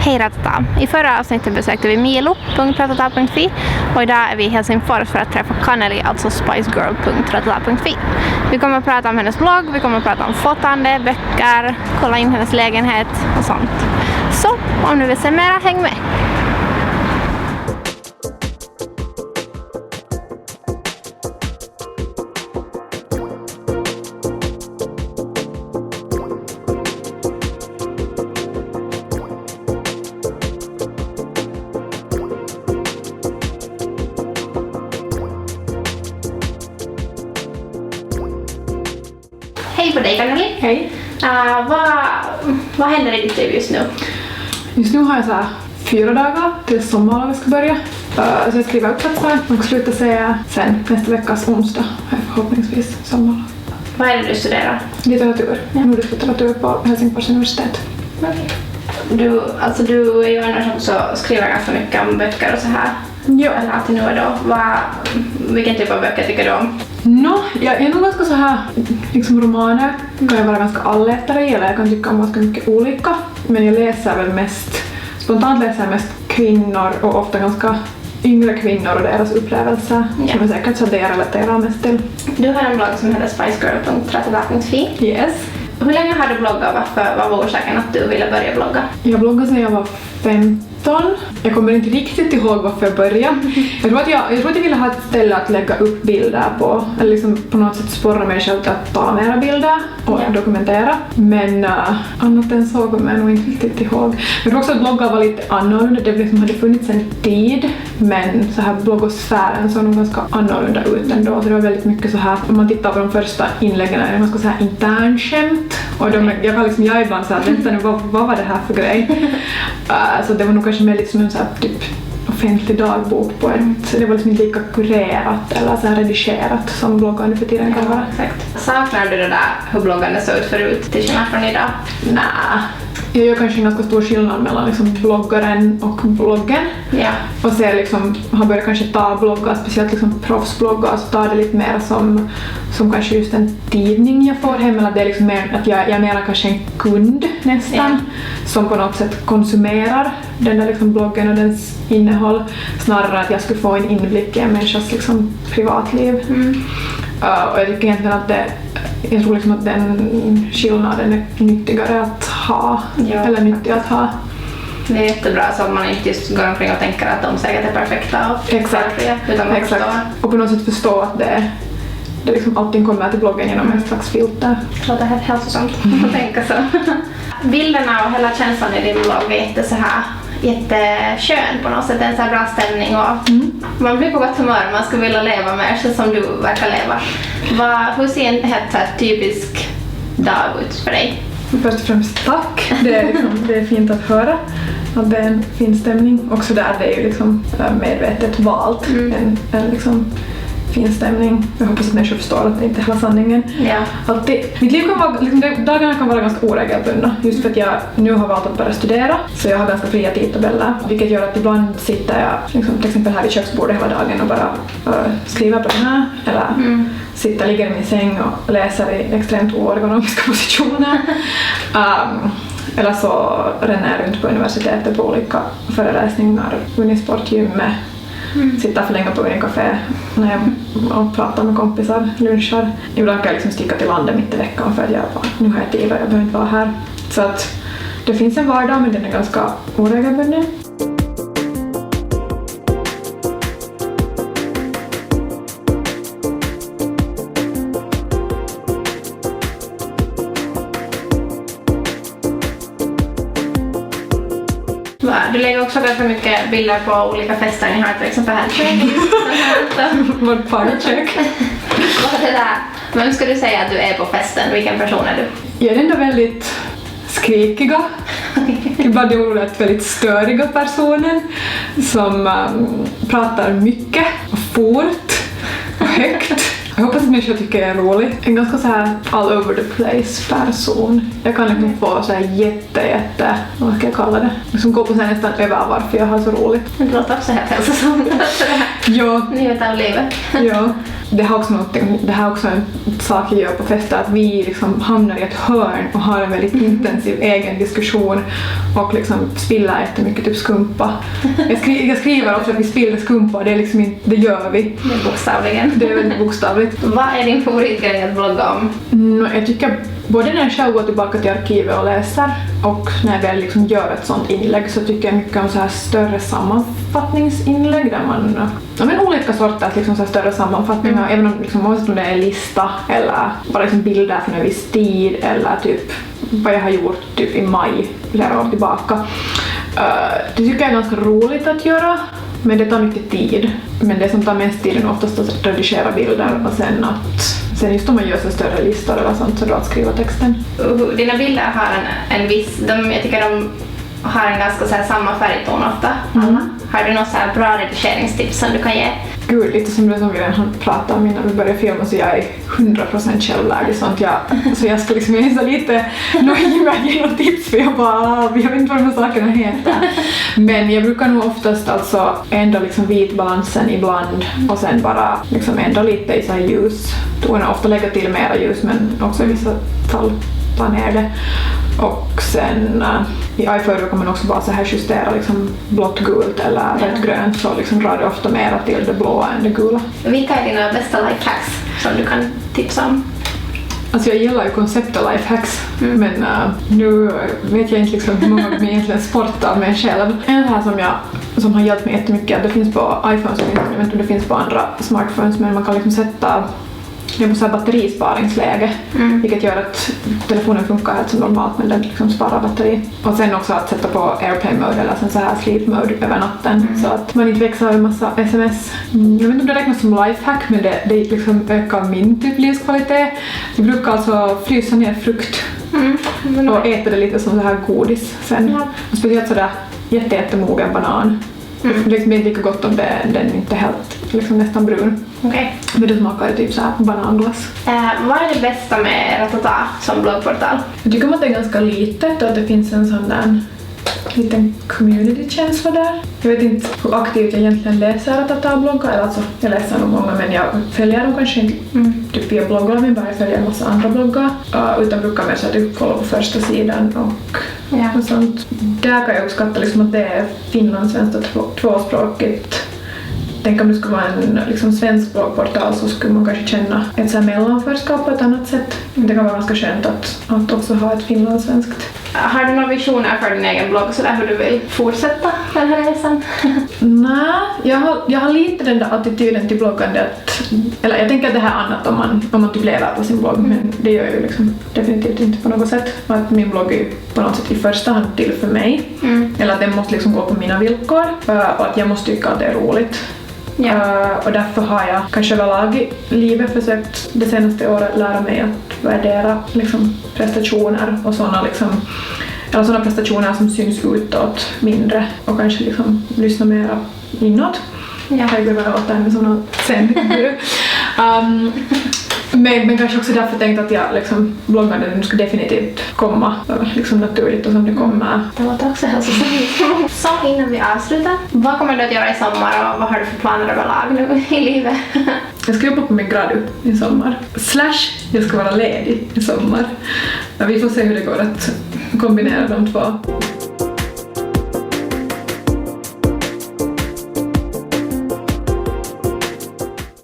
Hej Ratata! I förra avsnittet besökte vi milo.ratata.fi och idag är vi i Helsingfors för att träffa Kanneli, alltså spicegirl.ratata.fi. Vi kommer att prata om hennes blogg, vi kommer att prata om fotande, böcker, kolla in hennes lägenhet och sånt. Så om du vill se mera, häng med! Hej på dig Kanneli! Hej! Vad händer i ditt liv just nu? Just nu har jag så här 4 dagar till sommarlovet ska börja. Så jag skriver uppsatser och slutar säga sen nästa veckas onsdag har jag förhoppningsvis sommarlov. Vad är det du studerar? Litteratur. Nordisk litteratur på Helsingfors universitet. Okay. Du är ju annars också skriver ganska mycket om böcker och så här. Ja. Eller alltid nu och då. Vilken typ av böcker tycker du om? Jag är nog ganska så här, liksom romaner kan jag vara ganska allätare i, eller jag kan tycka om ganska mycket olika. Men jag läser väl spontant läser jag mest kvinnor och ofta ganska yngre kvinnor och deras upplevelser som jag säkert så det jag relaterar mest till. Du har en blogg som heter spicegirl.ratata.fi. Yes. Hur länge har du bloggat och vad var orsaken att du ville börja blogga? Jag bloggade sedan jag var 15. Jag kommer inte riktigt ihåg varför jag började. Jag tror att jag ville ha ett ställe att lägga upp bilder på. Eller liksom på något sätt sporra mig själv till att ta mera bilder och dokumentera. Men annat än så kommer jag nog inte riktigt ihåg. Jag tror också att bloggar var lite annorlunda. Det liksom hade funnits en tid. Men så här bloggosfären såg nog ganska annorlunda ut ändå. Så det var väldigt mycket så här. Om man tittar på de första inläggen är det ganska så här internskämt. Och jag ibland så här, vänta nu, vad var det här för grej? Så det var nog kanske mer lite som en så här, typ offentlig dagbok på så det var liksom inte lika kurerat eller så här redigerat som bloggande för tiden kan vara. Exakt. Saknar du det där hur bloggande såg ut förut till skillnad från idag? Nej. Jag gör kanske en ganska stor skillnad mellan liksom bloggaren och bloggen. Ja. Och så liksom, har börjat kanske ta bloggar, speciellt liksom proffsbloggar, så tar det lite mer som kanske just en tidning jag får hem, eller det är liksom mer att jag är mer kanske en kund nästan som på något sätt konsumerar den där liksom bloggen och dess innehåll snarare att jag skulle få en inblick i en människas liksom privatliv. Och jag tycker egentligen att jag tror liksom att den skillnaden är nyttigare att ha, eller nyttig att ha. Det är jättebra så att man inte just går omkring och tänker att de säkert är perfekta och exakt. Utan man förstår. Och på något sätt förstå att det liksom allting kommer till bloggen genom en slags filter. Jag tror att det är helt hälsosamt att tänka så. Bilderna och hela känslan i din blogg är jätteskön på något sätt, en så här bra stämning och man blir på gott humör, man skulle vilja leva mer så som du verkar leva. Hur ser en helt så här typisk dag ut för dig? Först och främst tack, det är fint att höra att det är en fin stämning. Också där det är ju liksom medvetet valt en liksom fin stämning. Jag hoppas att människor förstår att det inte är hela sanningen. Ja. Mitt liv kan vara, liksom, dagarna kan vara ganska oregelbundna just för att jag nu har valt att börja studera så jag har ganska fria tidtabeller vilket gör att ibland sitter jag liksom, till exempel här vid köksbordet hela dagen och bara skriver på den här eller ligger i min säng och läser i extremt oergonomiska positioner. Eller så ränner jag runt på universitetet på olika föreläsningar, unisportgymmet. Sitta för länge på en café när jag pratar med kompisar, lunchar. Ibland kan jag liksom sticka till landet mitt i veckan för att nu har jag tid och jag behöver inte vara här. Så att det finns en vardag men den är ganska oregelbunden. Du lägger också ganska mycket bilder på olika fester. Ni har till exempel här Vårt partykök. Vad är det där? Vem ska du säga att du är på festen? Vilken person är du? Jag är den där väldigt skrikiga, ibland väldigt störiga personen som pratar mycket och fort och högt. Jag hoppas att människor tycker jag är rolig. En ganska så här all over the place person. Jag kan liksom få så här jätte, vad ska jag kalla det? Som går på så här nästan över varför jag har så roligt. Det låter också helt hälsosamt. Ja. Livet av livet. Ja. det här är också en sak jag gör på fester, att vi liksom hamnar i ett hörn och har en väldigt intensiv egen diskussion och liksom spiller jättemycket typ skumpa. Jag skriver också att vi spiller skumpa, det är liksom inte, det gör vi. Det är bokstavligen. Det är väldigt bokstavligt. Vad är din favoritgrej att blogga om? Jag tycker både när jag själv går tillbaka till arkivet och läser och när jag väl liksom gör ett sånt inlägg så tycker jag mycket om så här större sammanfattningsinlägg där man olika sorters liksom så här större sammanfattningar, även om liksom, oavsett om det är lista eller bara liksom bilder från en viss tid eller typ vad jag har gjort typ i maj flera år tillbaka. Det tycker jag är ganska roligt att göra, men det tar mycket tid. Men det som tar mest tid är oftast att redigera bilder och sen just om man gör så större listor eller sånt så då att skriva texten. Dina bilder har en viss, jag tycker de har en ganska så här samma färgton ofta. Har du någon så här bra redigeringstips som du kan ge? Gud, lite som det som vi redan pratade om innan vi började filma, så jag är 100% självlärd i sånt. Så jag ska liksom så lite nöja med att ge något tips, för jag vet inte vad de här sakerna heter. Men jag brukar nog oftast alltså ändra liksom vitbalansen ibland och sen bara liksom ändra lite i så här ljus. Tonerna ofta lägga till mera ljus, men också i vissa fall ta ner det. Och sen i iPhone kan man också bara så här justera liksom blått, gult eller rött, grönt, så liksom drar det ofta mera till det blåa än det gula. Vilka är dina bästa lifehacks som du kan tipsa om? Alltså jag gillar ju konceptet lifehacks, men nu vet jag inte liksom hur många de egentligen sportar med själv. En här som har hjälpt mig jättemycket, det finns på iPhone, så jag vet inte om det finns på andra smartphones, men man kan liksom sätta det är på så här batterisparingsläge, vilket gör att telefonen funkar helt som normalt, men den liksom sparar batteri. Och sen också att sätta på airplane mode eller så här sleep mode över natten, så att man inte växlar en massa sms. Jag vet inte om det räknas som lifehack, men det liksom ökar min typ livskvalitet. Jag brukar alltså frysa ner frukt och äta det lite som så här godis sen. Och speciellt sådär jättemogen banan. Det är inte lika gott om den inte är helt liksom nästan brun. Okay. Men det smakar typ så här bananglass. Vad är det bästa med Ratata som bloggportal? Jag tycker att det är ganska litet och att det finns en sån där liten community-känsla där. Jag vet inte hur aktivt jag egentligen läser Ratata-bloggar, eller alltså jag läser nog många, men jag följer dem kanske inte typ via bloggar, men bara följer en massa andra bloggar, utan brukar mer så typ kolla på första sidan och sånt. Där kan jag uppskatta liksom att det är finlandssvenskt och tvåspråkigt. Tänk om det skulle vara en liksom svensk bloggportal, så skulle man kanske känna ett så här mellanförskap på ett annat sätt. Det kan vara ganska skönt att också ha ett finlandssvenskt. Har du några visioner för din egen blogg, så där hur du vill fortsätta den här resan? Nej, jag har lite den där attityden till bloggandet. Eller jag tänker att det här är annat om man typ lever på sin blogg, men det gör jag ju liksom definitivt inte på något sätt. Att min blogg är på något sätt i första hand till för mig. Eller att den måste liksom gå på mina villkor och att jag måste tycka att det är roligt. Och därför har jag kanske överlag i livet försökt det senaste året lära mig att värdera liksom prestationer och sådana liksom, eller sådana prestationer som syns utåt mindre, och kanske liksom lyssna mer inåt. Jag börjar låta henne som någon sen. Men kanske också därför tänkt att jag liksom bloggande nu ska definitivt komma liksom naturligt och som det kommer. Det låter också hälsosamt. Så innan vi avslutar, vad kommer du att göra i sommar och vad har du för planer överlag nu i livet? Jag ska jobba på min grad i sommar. / jag ska vara ledig i sommar. Vi får se hur det går att kombinera de två.